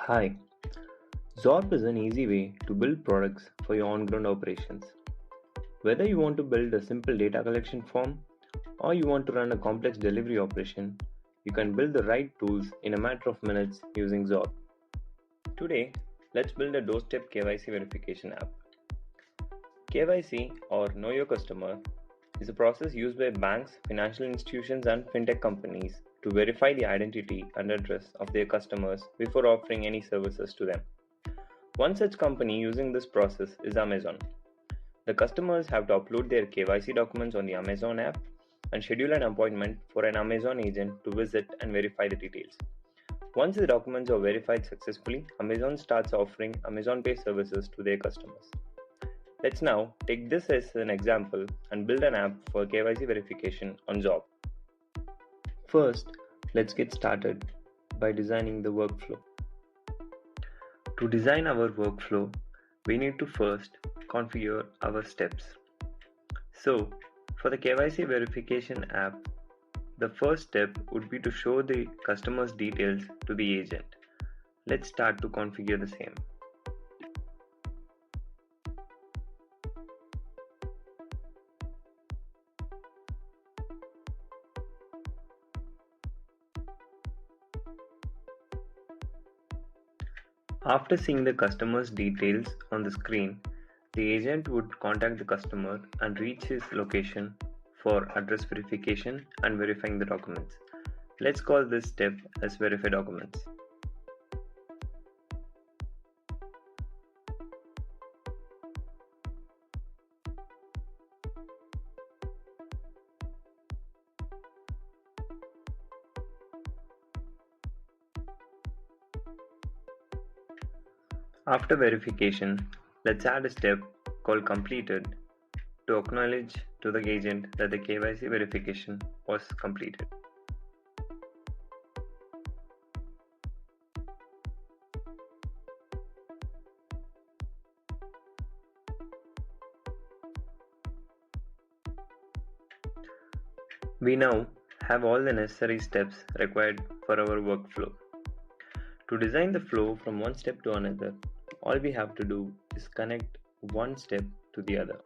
Hi, Zorp is an easy way to build products for your on-ground operations. Whether you want to build a simple data collection form or you want to run a complex delivery operation, you can build the right tools in a matter of minutes using Zorp. Today, let's build a DoorStep KYC verification app. KYC or Know Your Customer is a process used by banks, financial institutions, and fintech companies to verify the identity and address of their customers before offering any services to them. One such company using this process is Amazon. The customers have to upload their KYC documents on the Amazon app and schedule an appointment for an Amazon agent to visit and verify the details. Once the documents are verified successfully, Amazon starts offering Amazon Pay services to their customers. Let's now take this as an example and build an app for KYC verification on Zorp. First, let's get started by designing the workflow. To design our workflow, we need to first configure our steps. So, for the KYC verification app, the first step would be to show the customer's details to the agent. Let's start to configure the same. After seeing the customer's details on the screen, the agent would contact the customer and reach his location for address verification and verifying the documents. Let's call this step as verify documents. After verification, let's add a step called completed to acknowledge to the agent that the KYC verification was completed. We now have all the necessary steps required for our workflow. To design the flow from one step to another, all we have to do is connect one step to the other.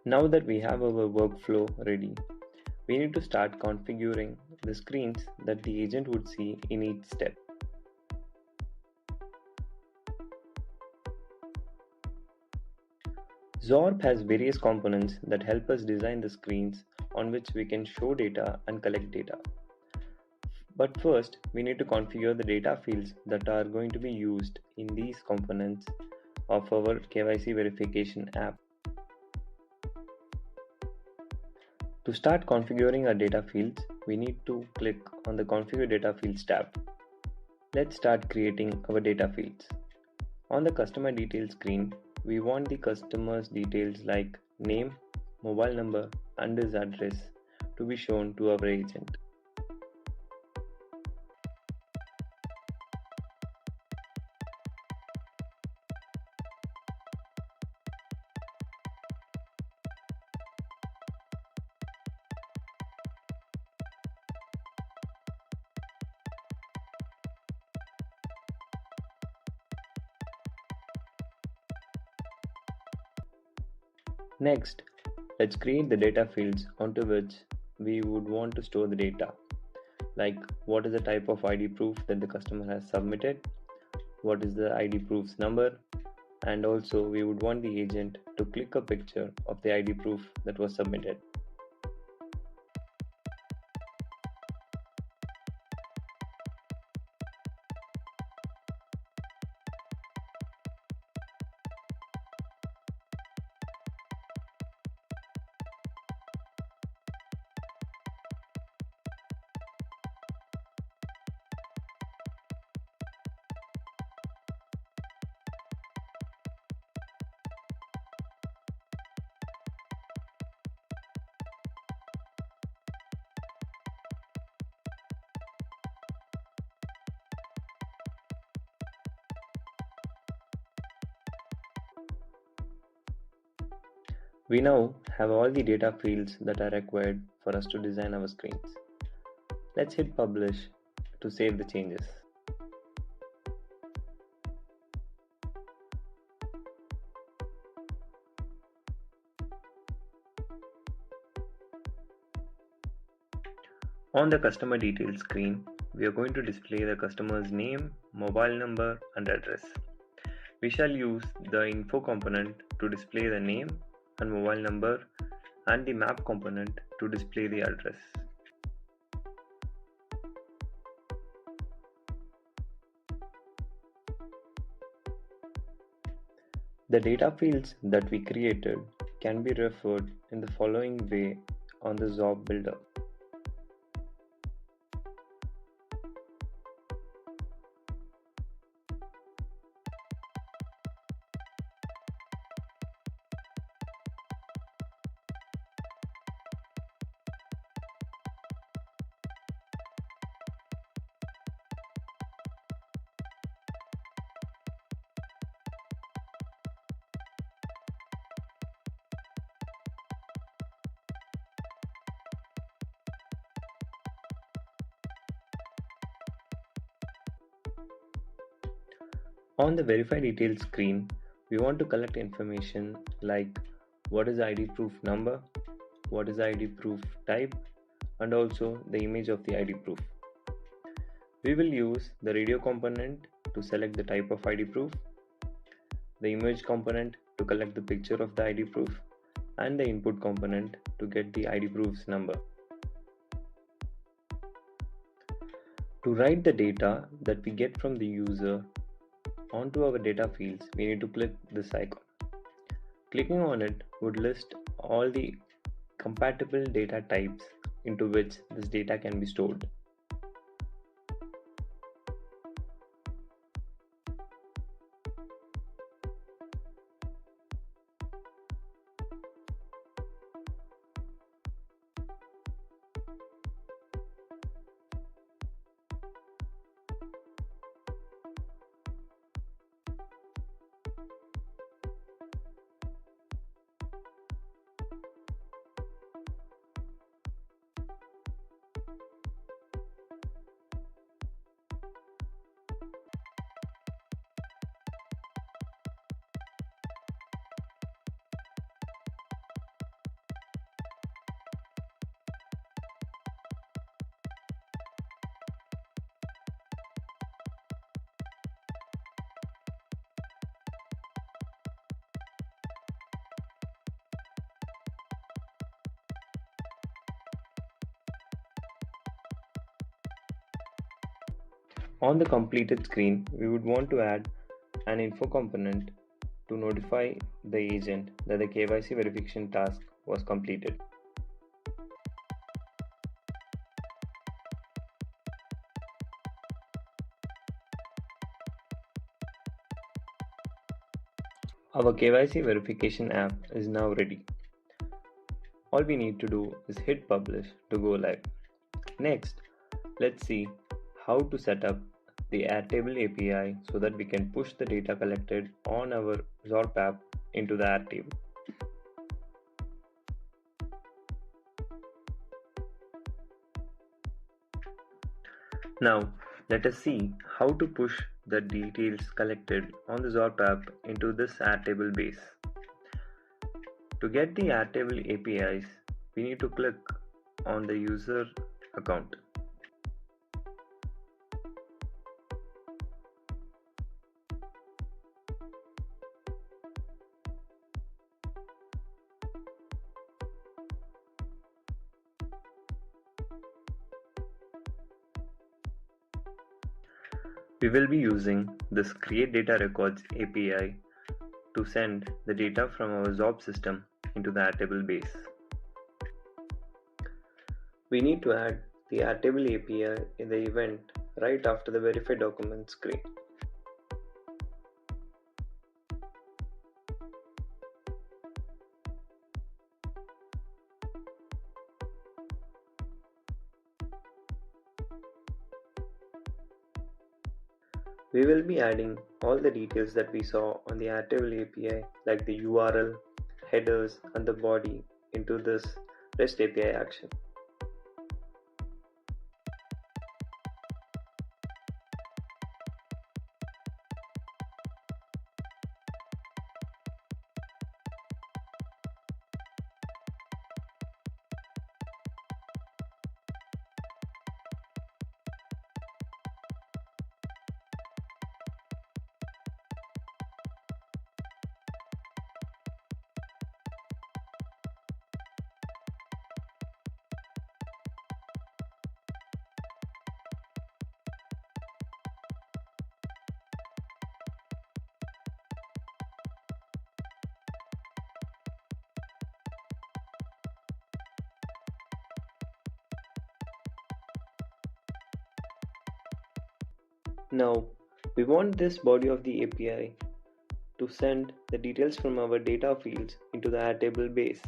Now that we have our workflow ready, we need to start configuring the screens that the agent would see in each step. Zorp has various components that help us design the screens on which we can show data and collect data. But first, we need to configure the data fields that are going to be used in these components of our KYC verification app. To start configuring our data fields, we need to click on the Configure Data Fields tab. Let's start creating our data fields. On the Customer Details screen, we want the customer's details like name, mobile number, and his address to be shown to our agent. Next, let's create the data fields onto which we would want to store the data, like what is the type of ID proof that the customer has submitted, what is the ID proof's number, and also we would want the agent to click a picture of the ID proof that was submitted. We now have all the data fields that are required for us to design our screens. Let's hit publish to save the changes. On the customer details screen, we are going to display the customer's name, mobile number, and address. We shall use the info component to display the name and mobile number, and the map component to display the address. The data fields that we created can be referred in the following way on the Zorp builder. On the verify details screen, we want to collect information like what is the ID proof number, what is the ID proof type, and also the image of the ID proof. We will use the radio component to select the type of ID proof, the image component to collect the picture of the ID proof, and the input component to get the ID proof's number. To write the data that we get from the user onto our data fields, we need to click this icon. Clicking on it would list all the compatible data types into which this data can be stored. On the completed screen, we would want to add an info component to notify the agent that the KYC verification task was completed. Our KYC verification app is now ready. All we need to do is hit publish to go live. Next, let's see how to set up the Airtable API so that we can push the data collected on our Zorp app into the Airtable. Now, let us see how to push the details collected on the Zorp app into this Airtable base. To get the Airtable APIs, we need to click on the user account. We will be using this Create Data Records API to send the data from our Zorp system into the Airtable base. We need to add the Airtable API in the event right after the Verify Document screen. We will be adding all the details that we saw on the Airtable API like the URL, headers, and the body into this REST API action. Now, we want this body of the API to send the details from our data fields into the Airtable base.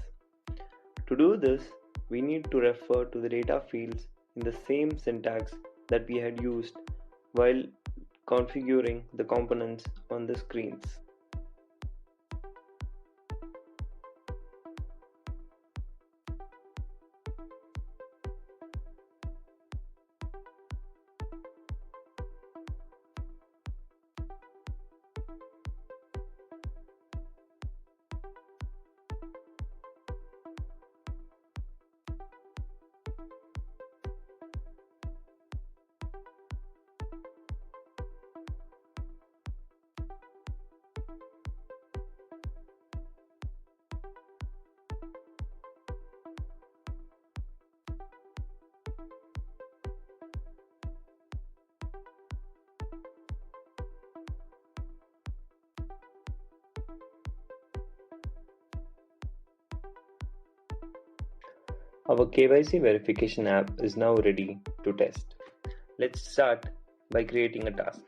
To do this, we need to refer to the data fields in the same syntax that we had used while configuring the components on the screens. Our KYC verification app is now ready to test. Let's start by creating a task.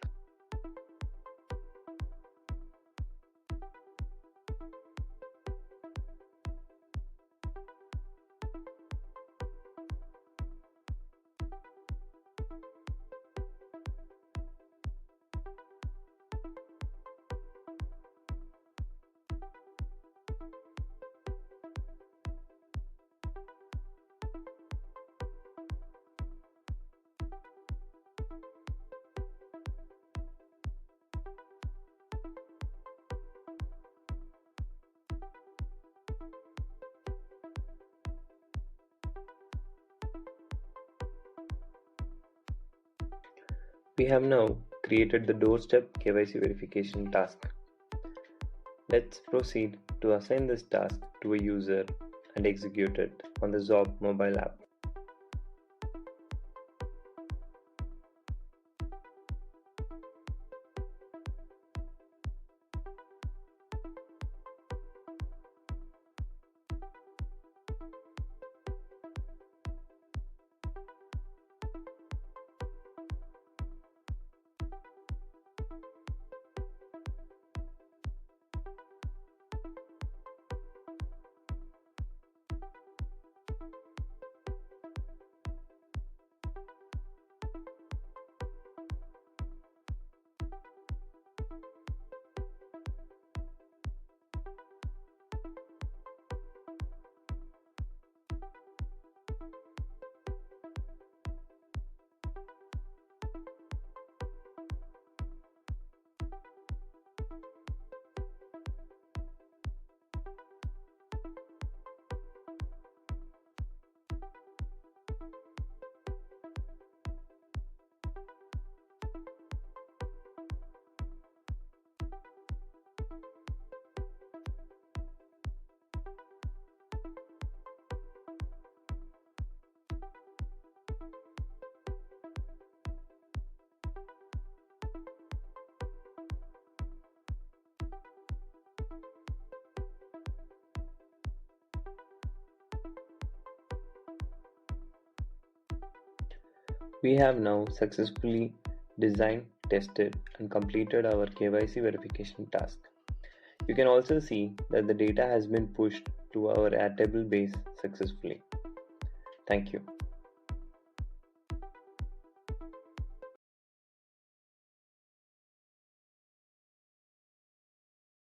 We have now created the DoorStep KYC verification task. Let's proceed to assign this task to a user and execute it on the Zorp mobile app. We have now successfully designed, tested, and completed our KYC verification task. You can also see that the data has been pushed to our Airtable base successfully. Thank you.